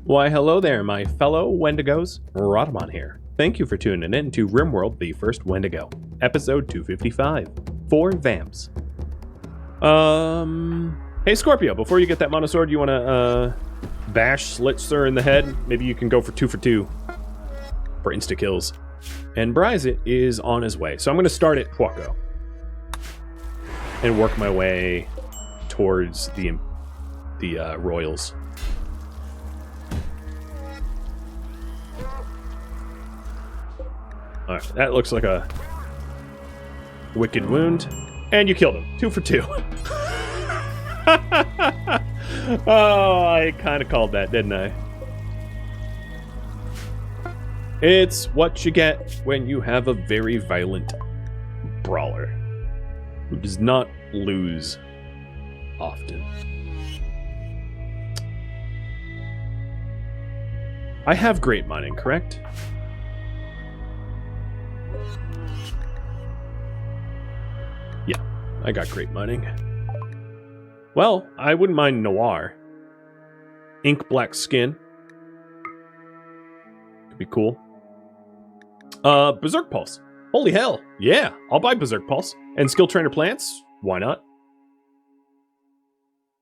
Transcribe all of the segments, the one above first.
Why, hello there, my fellow Wendigos. Rhadamant here. Thank you for tuning in to RimWorld, the first Wendigo, episode 255, for Vamps. Hey Scorpio, before you get that monosword, you want to, bash Slitzer in the head? Maybe you can go for 2 for 2 for insta-kills. And Bryzit is on his way, so I'm going to start at Huaco and work my way towards the Royals. Alright, that looks like a wicked wound. And you killed him. 2 for 2. Oh, I kind of called that, didn't I? It's what you get when you have a very violent brawler who does not lose often. I have great mining, correct? Yeah, I got great mining. Well, I wouldn't mind noir. Ink black skin. Could be cool. Berserk Pulse. Holy hell. Yeah, I'll buy Berserk Pulse. And Skill Trainer Plants? Why not?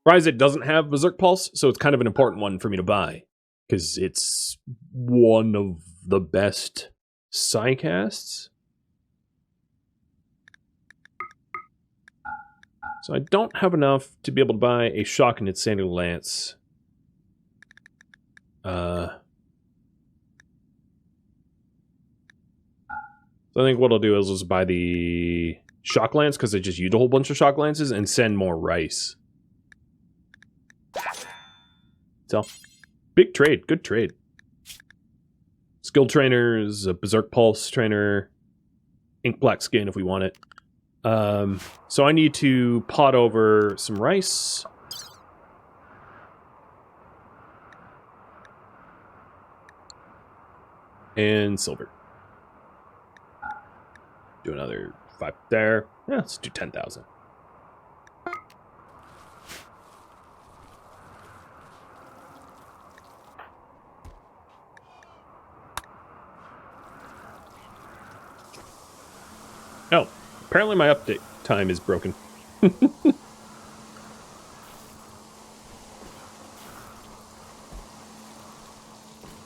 Bryzit doesn't have Berserk Pulse, so it's kind of an important one for me to buy. Because it's one of the best Psycasts. So I don't have enough to be able to buy a Shock and Insanity Lance. So I think what I'll do is just buy the Shock Lance, because I just used a whole bunch of Shock Lances, and send more rice. So, big trade, good trade. Skill Trainers, a Berserk Pulse Trainer, Ink Black Skin if we want it. So I need to pot over some rice. And silver. Do another 5 there. Yeah, let's do 10,000. Oh, apparently my update time is broken.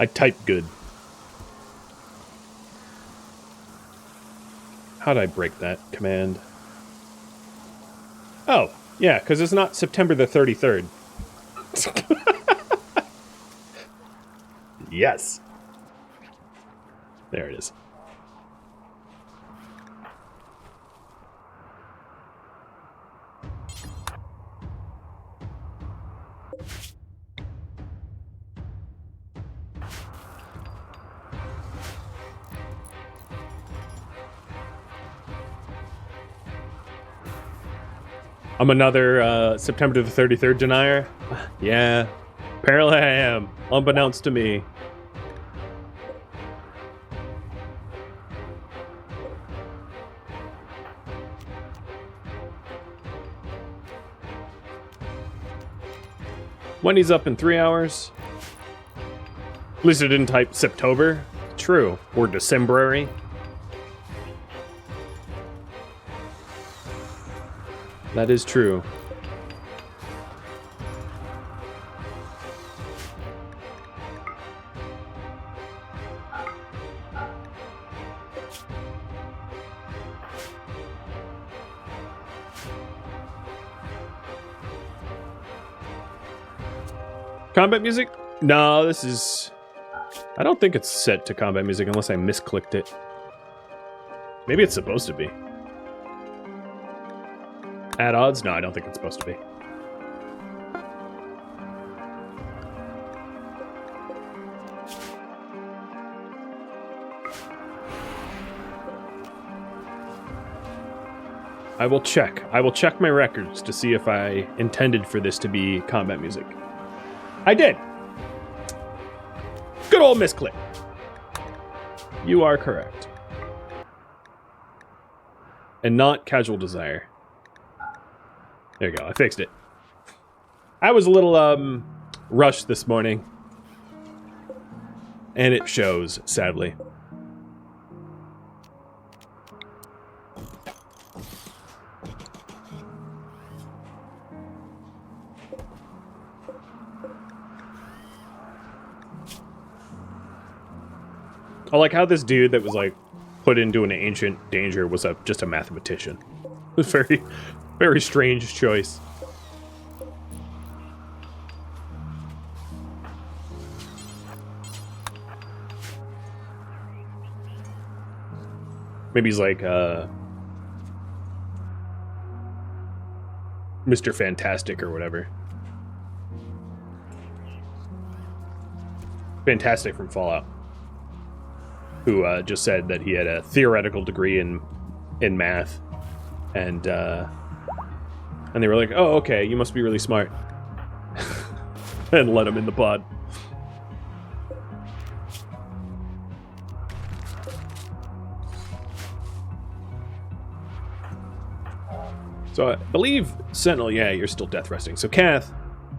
I typed good. How'd I break that command? Oh, yeah, because it's not September the 33rd. Yes. There it is. I'm another September the 33rd denier? Yeah, apparently I am, unbeknownst to me. Wendy's up in 3 hours. At least I didn't type Septober. True. Or Decemberary. That is true. Combat music? No, this is... I don't think it's set to combat music unless I misclicked it. Maybe it's supposed to be. At odds? No, I don't think it's supposed to be. I will check. I will check my records to see if I intended for this to be combat music. I did! Good old misclick. You are correct. And not Casual Desire. There you go, I fixed it. I was a little, rushed this morning. And it shows, sadly. I like how this dude that was, like, put into an ancient danger was just a mathematician. It was very, very strange choice. Maybe he's like, Mr. Fantastic or whatever. Fantastic from Fallout. Who just said that he had a theoretical degree in math, and they were like, "Oh, okay, you must be really smart," and let him in the pod. So I believe Sentinel, yeah, you're still death resting. So Kath,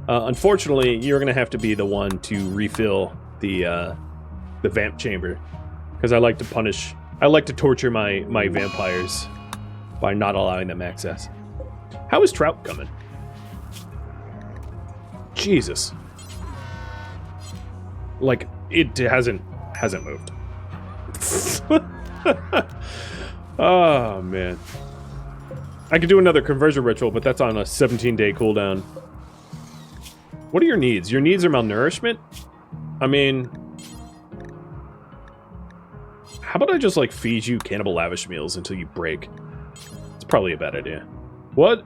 unfortunately, you're gonna have to be the one to refill the vamp chamber. Because I like to torture my vampires by not allowing them access. How is Trout coming? Jesus. Like, it hasn't moved. Oh, man. I could do another conversion ritual, but that's on a 17-day cooldown. What are your needs? Your needs are malnourishment? I mean... How about I just, like, feed you cannibal lavish meals until you break? It's probably a bad idea. What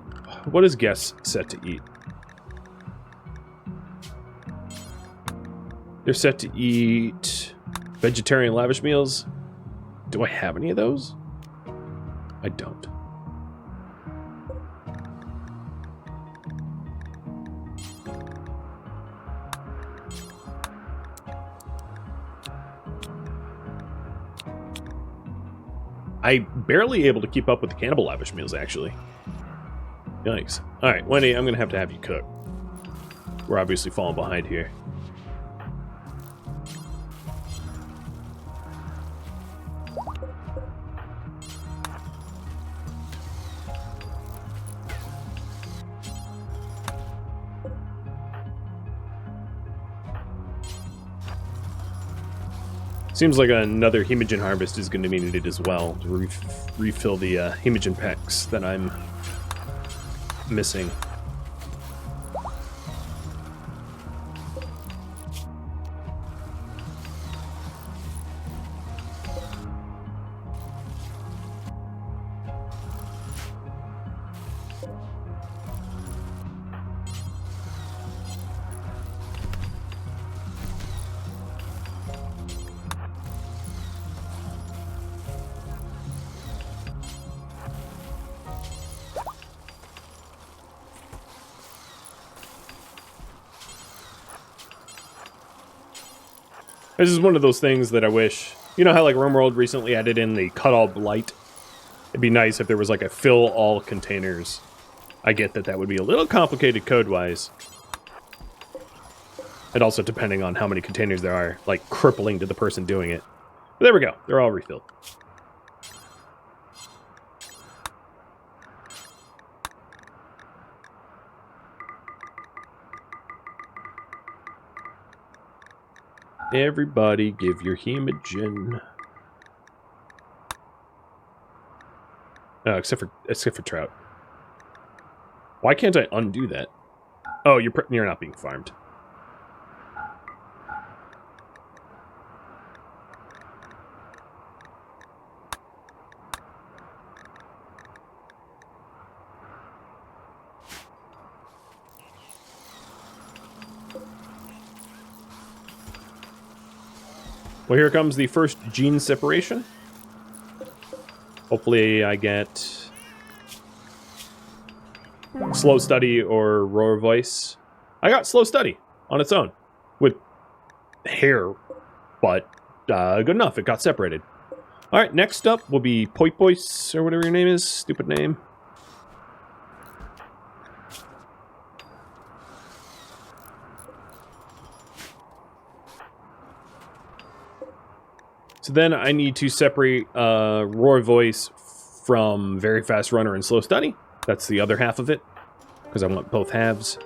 is guest set to eat? They're set to eat vegetarian lavish meals. Do I have any of those? I don't. I'm barely able to keep up with the cannibal lavish meals, actually. Yikes. Alright, Wendy, I'm going to have you cook. We're obviously falling behind here. Seems like another hemogen harvest is going to be needed as well to refill the hemogen packs that I'm missing. This is one of those things that I wish... You know how, like, RimWorld recently added in the cut all blight? It'd be nice if there was, like, a fill all containers. I get that would be a little complicated code-wise. And also depending on how many containers there are, like, crippling to the person doing it. But there we go. They're all refilled. Everybody give your hemogen. Oh, except for Trout. Why can't I undo that? Oh, you're not being farmed. Well, here comes the first gene separation. Hopefully I get slow study or roar voice. I got slow study on its own with hair, but good enough. It got separated. All right, next up will be Poipois, or whatever your name is. Stupid name. So then I need to separate Roar Voice from Very Fast Runner and Slow Study. That's the other half of it, because I want both halves.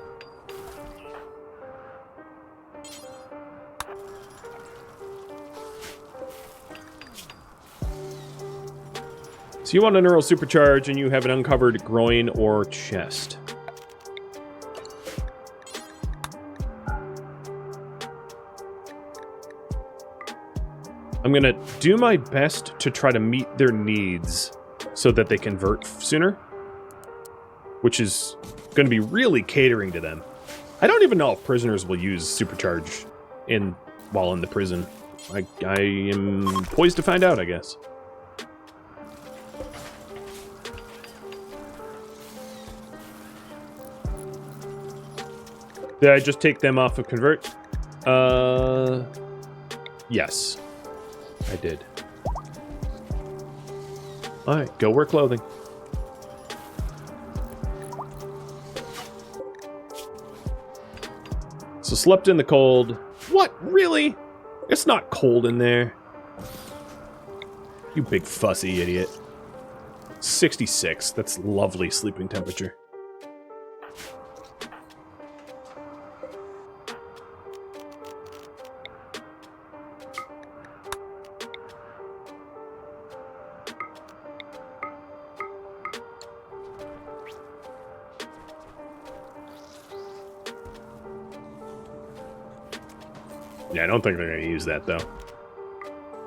So you want a neural supercharge, and you have an uncovered groin or chest. I'm gonna do my best to try to meet their needs so that they convert sooner, which is gonna be really catering to them. I don't even know if prisoners will use supercharge while in the prison. I am poised to find out, I guess. Did I just take them off of convert? Yes. I did. Alright, go wear clothing. So slept in the cold. What? Really? It's not cold in there. You big fussy idiot. 66. That's lovely sleeping temperature. Yeah, I don't think they're going to use that, though.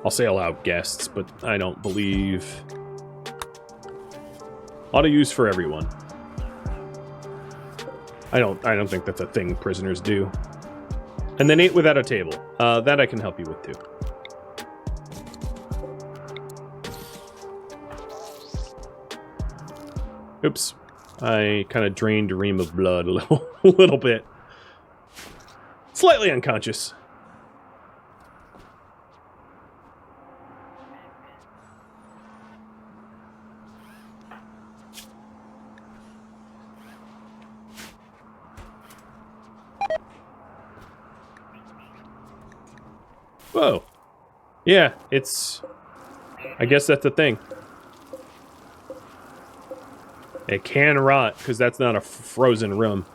I'll say allow guests, but I don't believe... Auto use for everyone. I don't think that's a thing prisoners do. And then 8 without a table. That I can help you with, too. Oops. I kind of drained a ream of blood a little bit. Slightly unconscious. Whoa. Yeah, it's... I guess that's the thing. It can rot, because that's not a frozen room.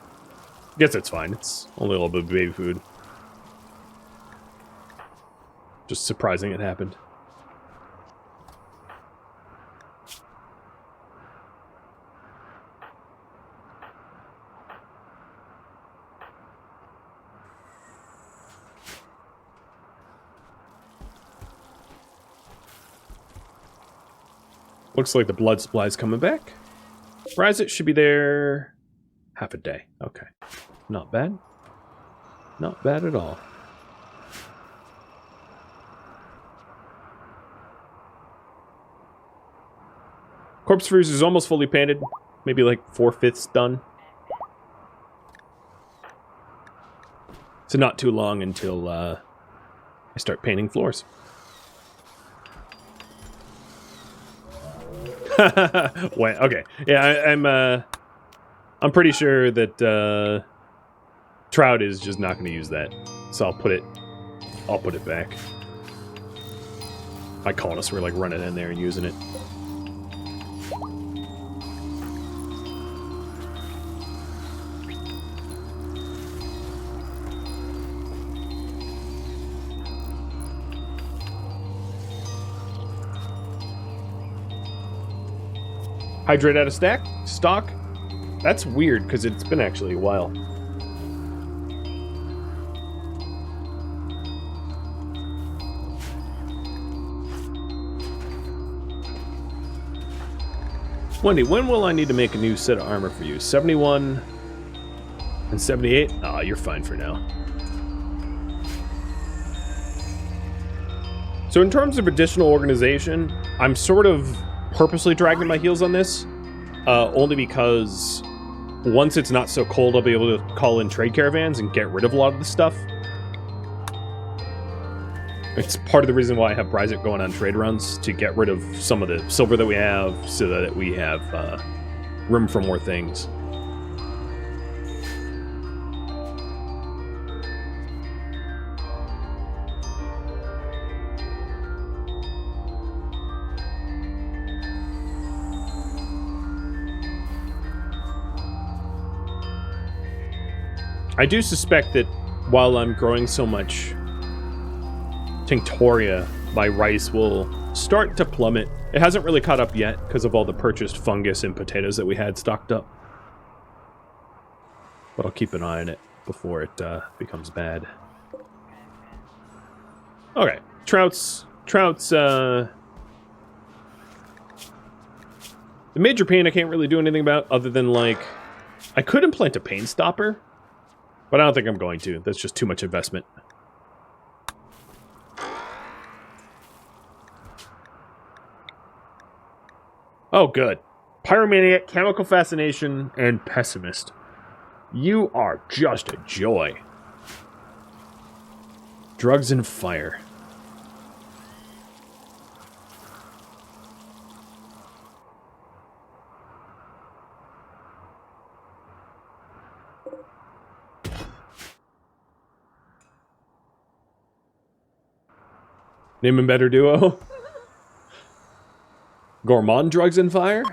I guess it's fine. It's only a little bit of baby food. Just surprising it happened. Looks like the blood supply is coming back. Rise it should be there half a day. Okay. Not bad. Not bad at all. Corpse freeze is almost fully painted. Maybe like 4/5 done. So not too long until I start painting floors. Wait, okay. Yeah, I'm pretty sure that Trout is just not going to use that. So I'll put it back. My colonists were like running in there and using it. Hydrate out of stock? That's weird, because it's been actually a while. Wendy, when will I need to make a new set of armor for you? 71 and 78? Ah, you're fine for now. So in terms of additional organization, I'm sort of purposely dragging my heels on this, only because once it's not so cold, I'll be able to call in trade caravans and get rid of a lot of the stuff. It's part of the reason why I have Bryzik going on trade runs, to get rid of some of the silver that we have, so that we have room for more things. I do suspect that while I'm growing so much Tinctoria, my rice will start to plummet. It hasn't really caught up yet because of all the purchased fungus and potatoes that we had stocked up. But I'll keep an eye on it before it becomes bad. Okay, Trout's, the major pain I can't really do anything about other than, like, I could implant a pain stopper, but I don't think I'm going to. That's just too much investment. Oh, good. Pyromaniac, Chemical Fascination, and Pessimist. You are just a joy. Drugs and Fire. Name and better duo. Gourmand Drugs and Fire?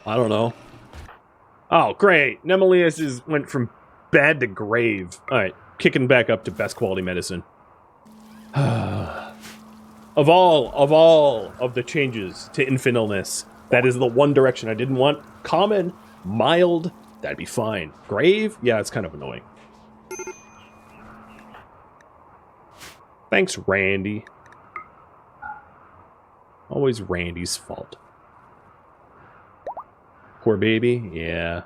I don't know. Oh, great. Nemelius went from bad to grave. Alright, kicking back up to best quality medicine. Of all of the changes to infant illness, that is the one direction I didn't want. Common, mild, that'd be fine. Grave? Yeah, it's kind of annoying. Thanks, Randy. Always Randy's fault. Poor baby? Yeah.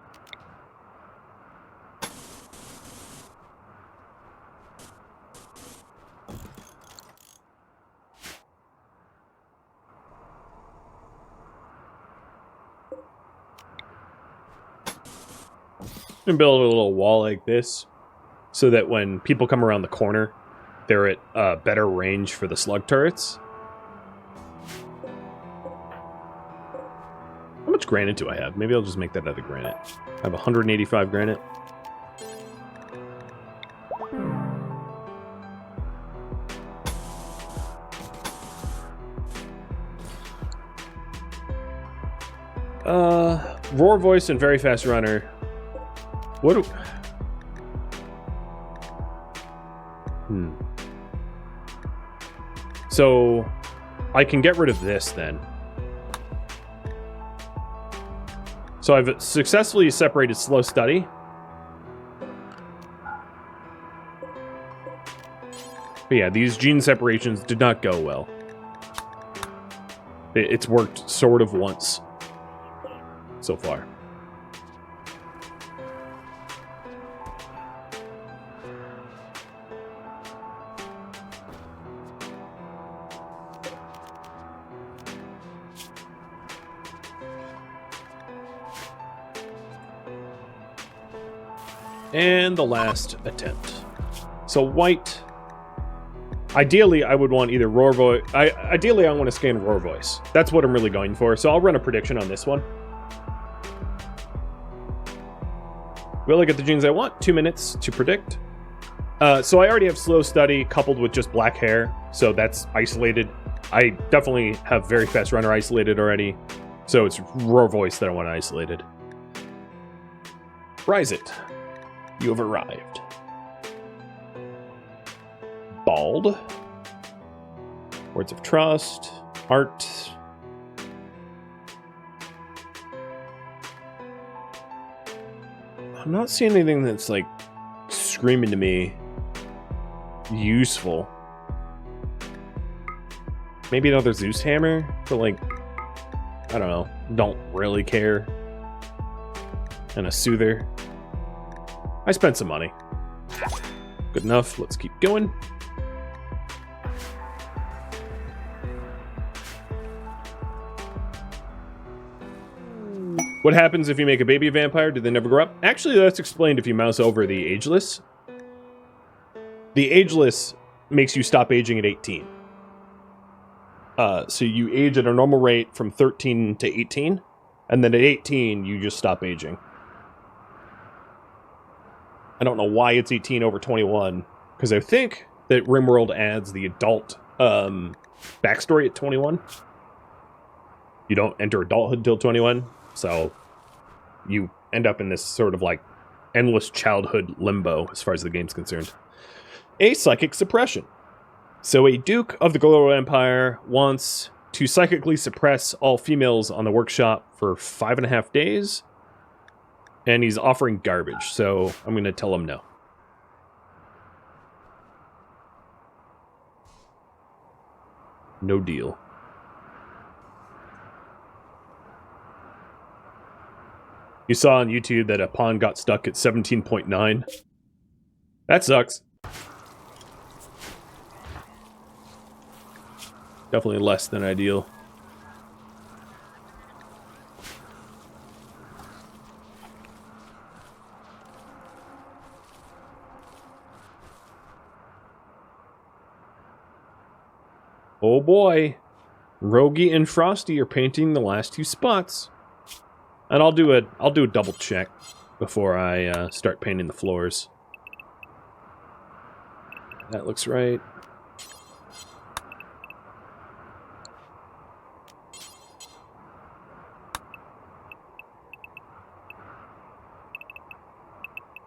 I'm gonna build a little wall like this so that when people come around the corner, they're at better range for the slug turrets. How much granite do I have? Maybe I'll just make that out of granite. I have 185 granite. Roar voice and very fast runner. What do... So, I can get rid of this then. So I've successfully separated slow study. But yeah, these gene separations did not go well. It's worked sort of once so far. And the last attempt. So white. Ideally, I would want either roar voice. Ideally, I want to scan roar voice. That's what I'm really going for. So I'll run a prediction on this one. Will I get the genes I want? 2 minutes to predict. So I already have slow study coupled with just black hair. So that's isolated. I definitely have very fast runner isolated already. So it's roar voice that I want isolated. Rise it. You have arrived. Bald. Words of trust. Art. I'm not seeing anything that's like screaming to me useful. Maybe another Zeus hammer, but like, I don't know. Don't really care. And a soother. I spent some money. Good enough. Let's keep going. What happens if you make a baby vampire? Do they never grow up? Actually, that's explained if you mouse over the ageless. The ageless makes you stop aging at 18. So you age at a normal rate from 13 to 18, and then at 18, you just stop aging. I don't know why it's 18 over 21, because I think that RimWorld adds the adult backstory at 21. You don't enter adulthood till 21, so you end up in this sort of like endless childhood limbo as far as the game's concerned. A psychic suppression. So a Duke of the Glitterworld Empire wants to psychically suppress all females on the workshop for 5.5 days. And he's offering garbage, so I'm going to tell him no. No deal. You saw on YouTube that a pawn got stuck at 17.9. That sucks. Definitely less than ideal. Oh boy. Rogie and Frosty are painting the last 2 spots. And I'll do a double check before I start painting the floors. That looks right.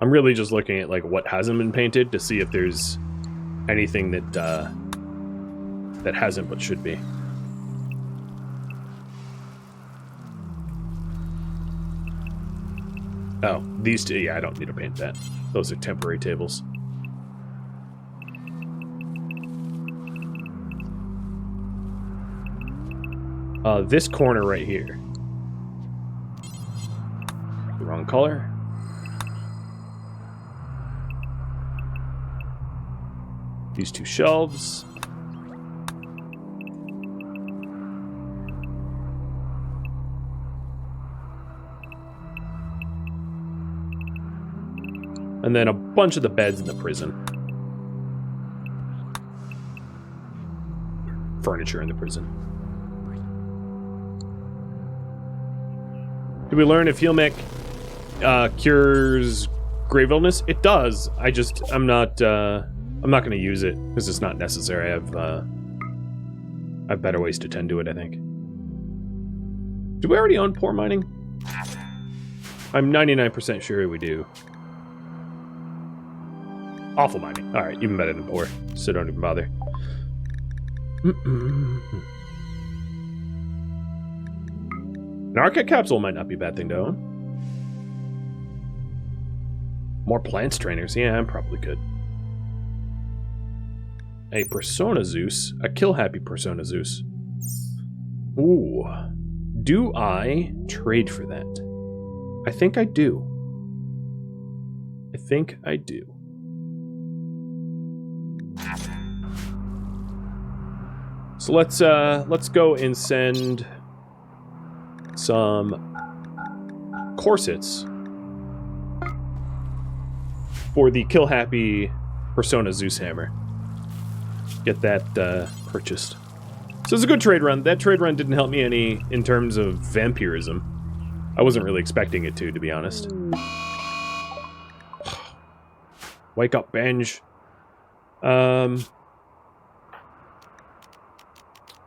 I'm really just looking at like what hasn't been painted to see if there's anything that that hasn't but should be. Oh, these two, yeah, I don't need to paint that. Those are temporary tables. This corner right here. The wrong color. These 2 shelves. And then a bunch of the beds in the prison. Furniture in the prison. Did we learn if heal mech cures grave illness? It does. I'm not going to use it because it's not necessary. I have better ways to tend to it, I think. Do we already own poor mining? I'm 99% sure we do. Awful mining. Alright, even better than poor. So don't even bother. An archive capsule might not be a bad thing to own. More plants trainers. Yeah, I probably could. A Persona Zeus. A kill happy Persona Zeus. Ooh. Do I trade for that? I think I do. I think I do. So let's go and send some corsets for the kill happy Persona Zeus hammer. Get that purchased. So it's a good trade run. That trade run didn't help me any in terms of vampirism. I wasn't really expecting it to be honest. Wake up, Benj.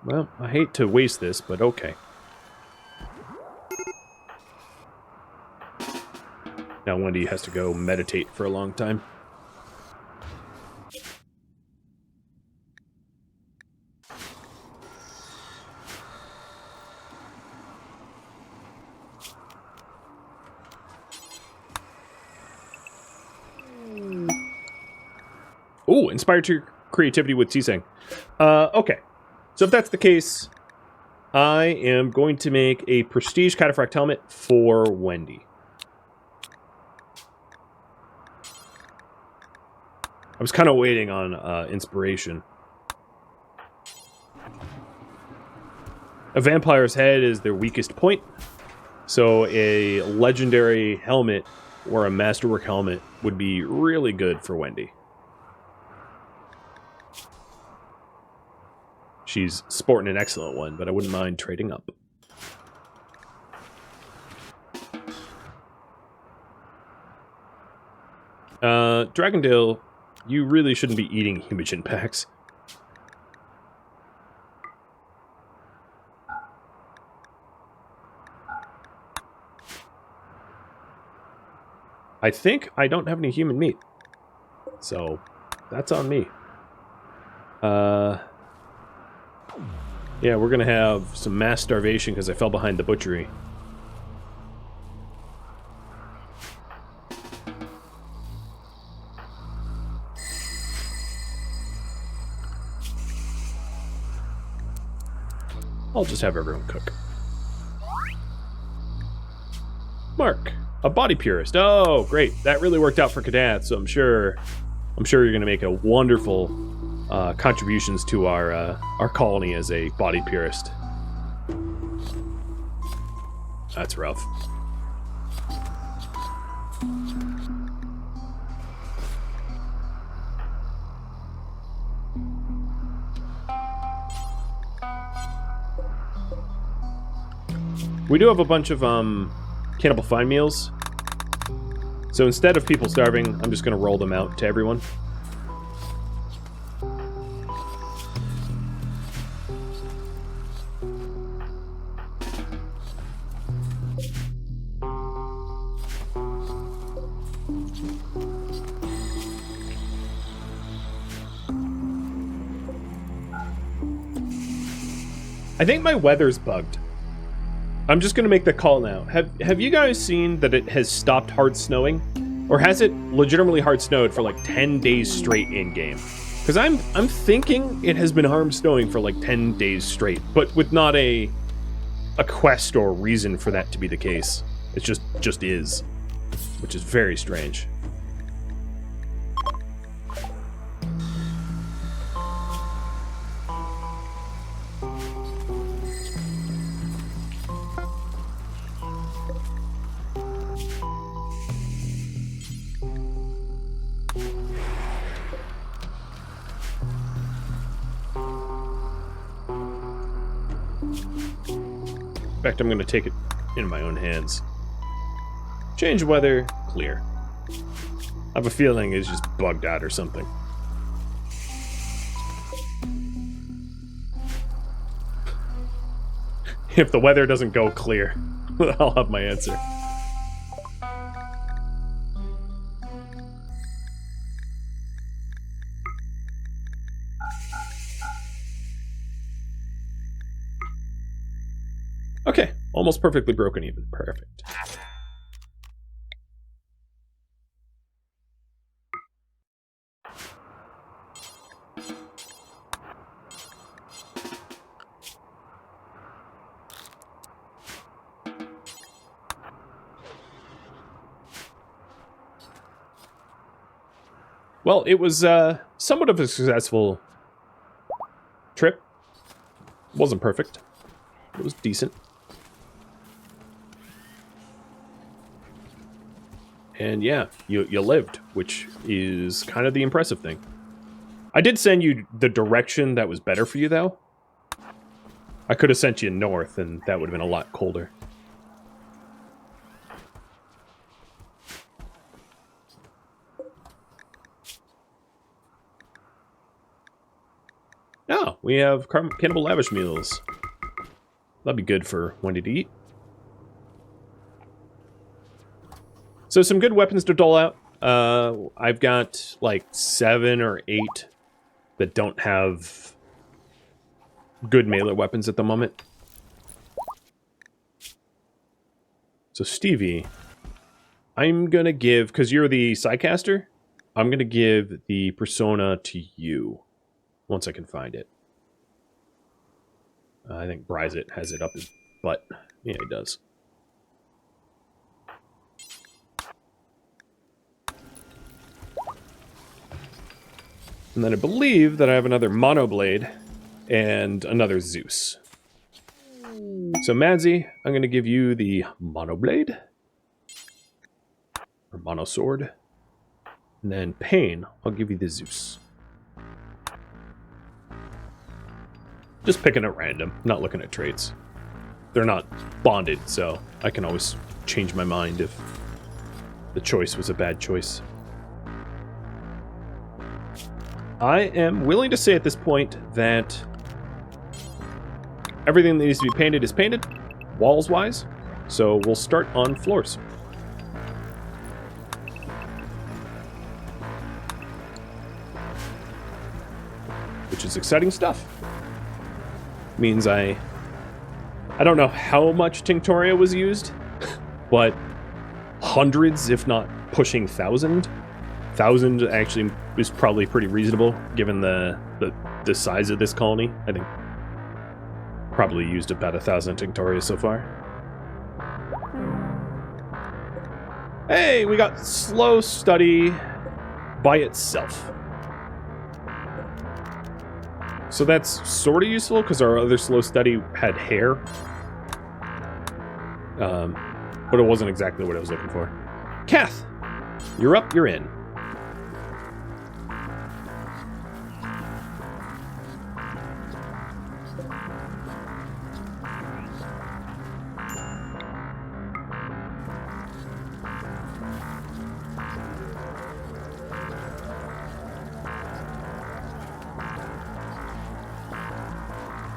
Well, I hate to waste this, but okay. Now Wendy has to go meditate for a long time. Ooh, inspired to creativity with T-Sang. Okay. So if that's the case, I am going to make a prestige cataphract helmet for Wendy. I was kind of waiting on inspiration. A vampire's head is their weakest point, so a legendary helmet or a masterwork helmet would be really good for Wendy. She's sporting an excellent one, but I wouldn't mind trading up. Dragondale, you really shouldn't be eating Humagen packs. I think I don't have any human meat. So, that's on me. Yeah, we're gonna have some mass starvation because I fell behind the butchery. I'll just have everyone cook. Mark, a body purist. Oh, great. That really worked out for Kadath, so I'm sure you're going to make a wonderful contributions to our colony as a body purist. That's rough. We do have a bunch of cannibal fine meals. So instead of people starving, I'm just going to roll them out to everyone. I think my weather's bugged. I'm just going to make the call now. Have you guys seen that it has stopped hard snowing? Or has it legitimately hard snowed for like 10 days straight in-game? Because I'm thinking it has been hard snowing for like 10 days straight, but with not a quest or reason for that to be the case. It just is, which is very strange. In fact, I'm going to take it in my own hands. Change weather, clear. I have a feeling it's just bugged out or something. If the weather doesn't go clear, I'll have my answer. Okay, almost perfectly broken even. Perfect. Well, it was somewhat of a successful trip. Wasn't perfect. It was decent. And yeah, you lived, which is kind of the impressive thing. I did send you the direction that was better for you, though. I could have sent you north, and that would have been a lot colder. Oh, we have cannibal lavish meals. That'd be good for Wendy to eat. So some good weapons to dole out. I've got like 7 or 8 that don't have good melee weapons at the moment. So Stevie, I'm going to give, because you're the Psycaster, I'm going to give the persona to you once I can find it. I think Bryzit has it up his butt. Yeah, he does. And then I believe that I have another Monoblade and another Zeus. So Madsy, I'm going to give you the Monoblade. Or Monosword. And then Pain, I'll give you the Zeus. Just picking at random, not looking at traits. They're not bonded, so I can always change my mind if the choice was a bad choice. I am willing to say at this point that everything that needs to be painted is painted, walls-wise, so we'll start on floors. which is exciting stuff. Means I don't know how much Tinctoria was used, but hundreds, if not pushing 1,000. 1,000 actually is probably pretty reasonable given the size of this colony. I think probably used about 1,000 Tinctoria so far. Hey, we got slow study by itself. So that's sort of useful because our other slow study had hair. But it wasn't exactly what I was looking for. Kath, you're up, you're in.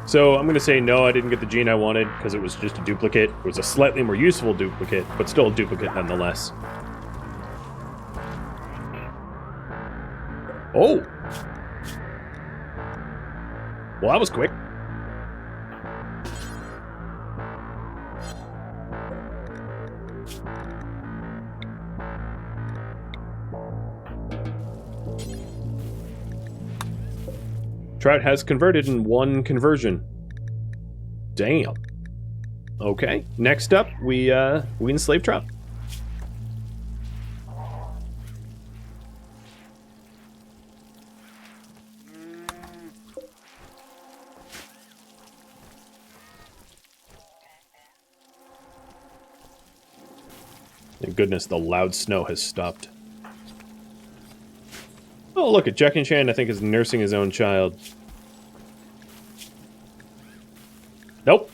So I'm going to say no, I didn't get the gene I wanted because it was just a duplicate. It was a slightly more useful duplicate, but still a duplicate nonetheless. Oh! Well, that was quick. Trout has converted in 1 conversion. Damn. Okay. Next up, we enslave Trout. Thank goodness the loud snow has stopped. Oh, look at Jack and Chan, I think, is nursing his own child. Nope.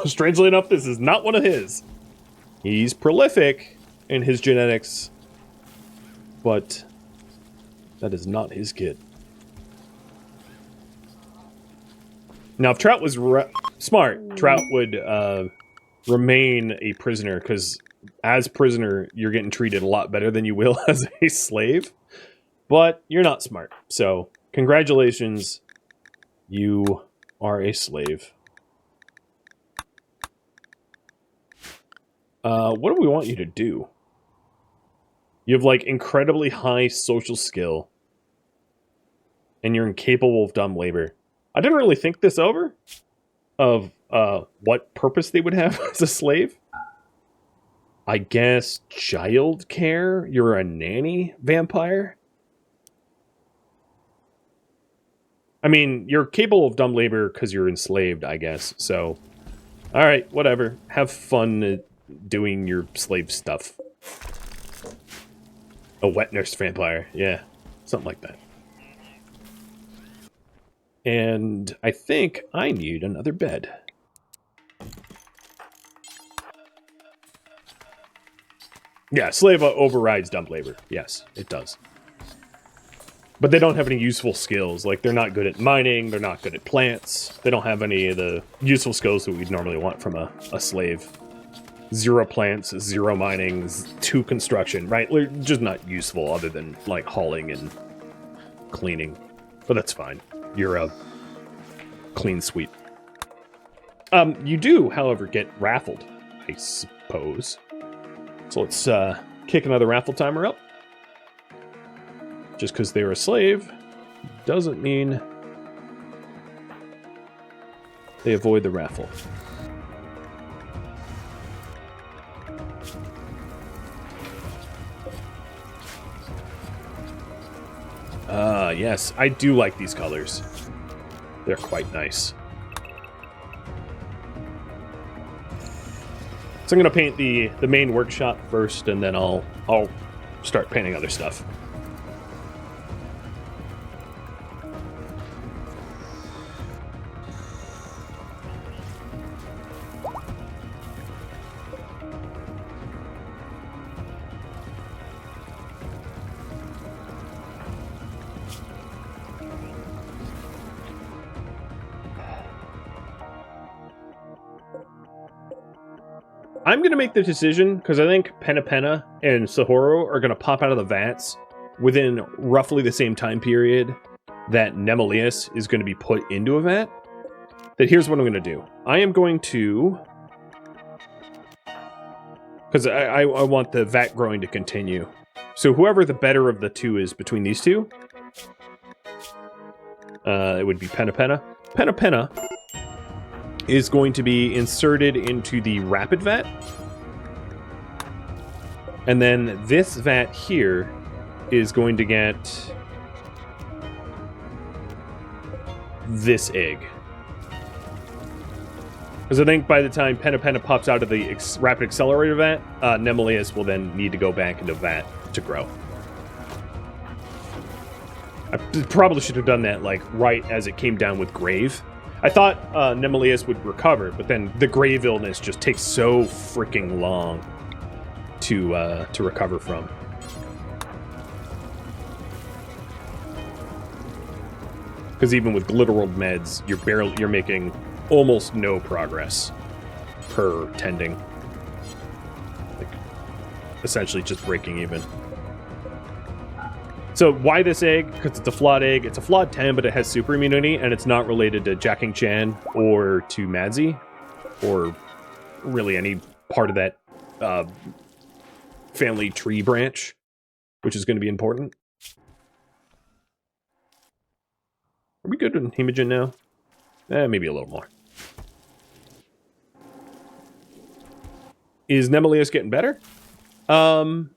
Strangely enough, this is not one of his. He's prolific in his genetics, but that is not his kid. Now, if Trout was smart, Trout would remain a prisoner, because as prisoner, you're getting treated a lot better than you will as a slave. But you're not smart, so congratulations, you are a slave. What do we want you to do? You have, like, incredibly high social skill, and you're incapable of dumb labor. I didn't really think this over, of what purpose they would have as a slave. I guess child care? You're a nanny vampire? I mean, you're capable of dumb labor because you're enslaved, I guess. So, alright, whatever. Have fun doing your slave stuff. A wet nurse vampire. Yeah, something like that. And I think I need another bed. Yeah, slave overrides dumb labor. Yes, it does. But they don't have any useful skills. Like, they're not good at mining, they're not good at plants. They don't have any of the useful skills that we'd normally want from a slave. 0 plants, 0 mining, 2 construction, right? They're just not useful other than, like, hauling and cleaning. But that's fine. You're a clean sweep. You do, however, get raffled, I suppose. So let's kick another raffle timer up. Just because they're a slave doesn't mean they avoid the raffle. Yes, I do like these colors. They're quite nice. So I'm going to paint the main workshop first, and then I'll start painting other stuff. I'm going to make the decision, because I think Penna and Sahoro are going to pop out of the vats within roughly the same time period that Nemeleus is going to be put into a vat, that here's what I'm going to do. I am going to... Because I want the vat growing to continue. So whoever the better of the two is between these two, it would be Penna Penna. Penna Penna is going to be inserted into the rapid vat. And then this vat here is going to get this egg. Because I think by the time Penna Penna pops out of the rapid accelerator vat, Nemeleus will then need to go back into vat to grow. I probably should have done that like right as it came down with Grave. I thought Nemeleus would recover, but then the Grave illness just takes so freaking long to recover from. Because even with glitterworld meds, you're making almost no progress per tending. Like, essentially just breaking even. So why this egg? Because it's a flawed egg. It's a flawed 10, but it has super immunity, and it's not related to Jacking Chan or to Madzi, or really any part of that family tree branch, which is going to be important. Are we good in Hemogen now? Maybe a little more. Is Nemeleus getting better? No.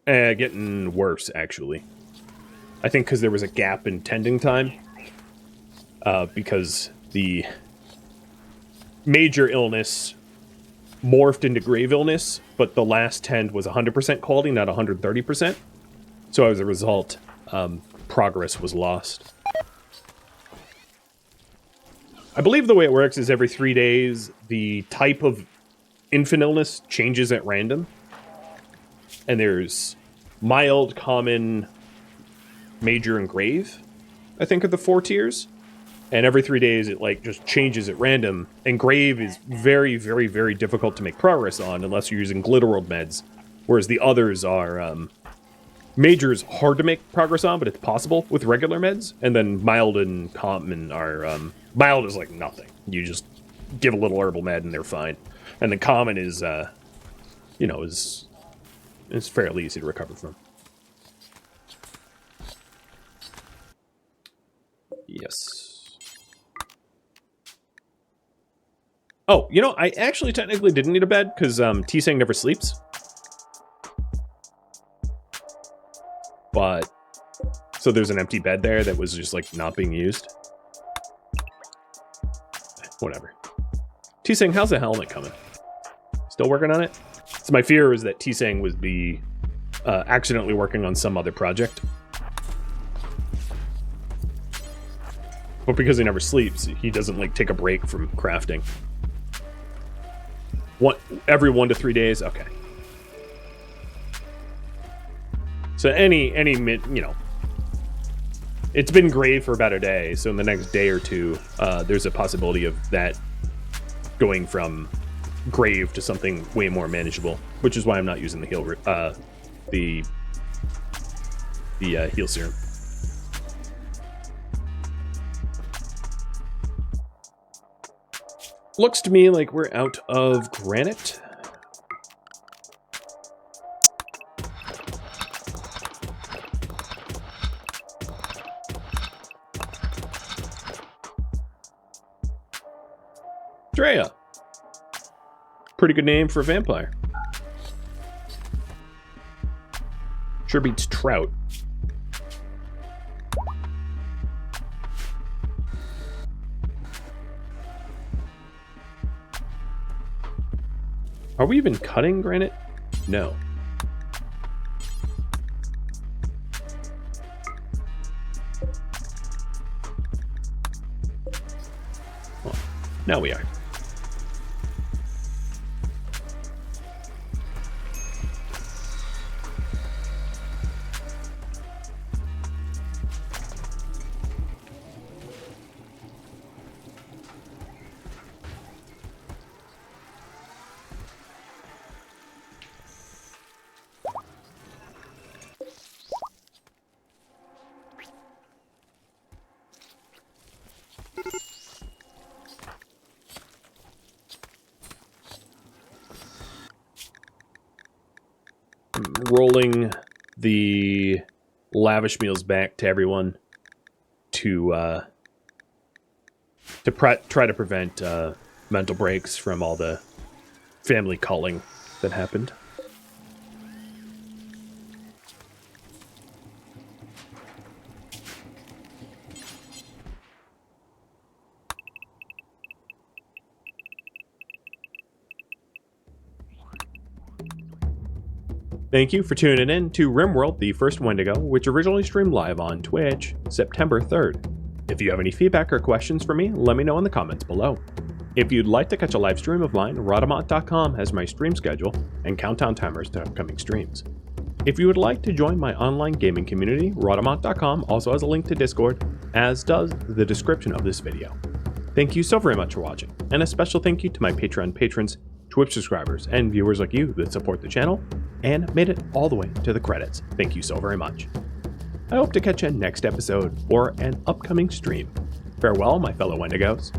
Getting worse, actually. I think because there was a gap in tending time. Because the major illness morphed into grave illness, but the last tend was 100% quality, not 130%. So as a result, progress was lost. I believe the way it works is every 3 days, the type of infant illness changes at random. And there's mild, common, major, and grave, I think are the 4 tiers. And every 3 days, it like just changes at random. And grave is very, very, very difficult to make progress on unless you're using glitterworld meds. Whereas the others are... major is hard to make progress on, but it's possible with regular meds. And then mild and common are... mild is like nothing. You just give a little herbal med and they're fine. And then common is, is fairly easy to recover from. Yes. Oh, you know, I actually technically didn't need a bed because T-Sang never sleeps. But, so there's an empty bed there that was just like not being used. Whatever. T-Sang, how's the helmet coming? Still working on it? So my fear is that T-Sang would be accidentally working on some other project. But because he never sleeps, he doesn't like take a break from crafting. Every 1 to 3 days? Okay. So any it's been grave for about a day, so in the next day or two, there's a possibility of that going from grave to something way more manageable, which is why I'm not using the heal heal serum. Looks to me like we're out of granite. Drea. Pretty good name for a vampire. Sure beats trout. Are we even cutting granite? No. Well, now we are. rolling the lavish meals back to everyone to try to prevent mental breaks from all the family calling that happened. Thank you for tuning in to RimWorld, the first Wendigo, which originally streamed live on Twitch September 3rd. If you have any feedback or questions for me, let me know in the comments below. If you'd like to catch a live stream of mine, Rhadamant.com has my stream schedule and countdown timers to upcoming streams. If you would like to join my online gaming community, Rhadamant.com also has a link to Discord, as does the description of this video. Thank you so very much for watching, and a special thank you to my Patreon patrons, Twitch subscribers, and viewers like you that support the channel and made it all the way to the credits. Thank you so very much. I hope to catch you next episode or an upcoming stream. Farewell, my fellow Wendigos.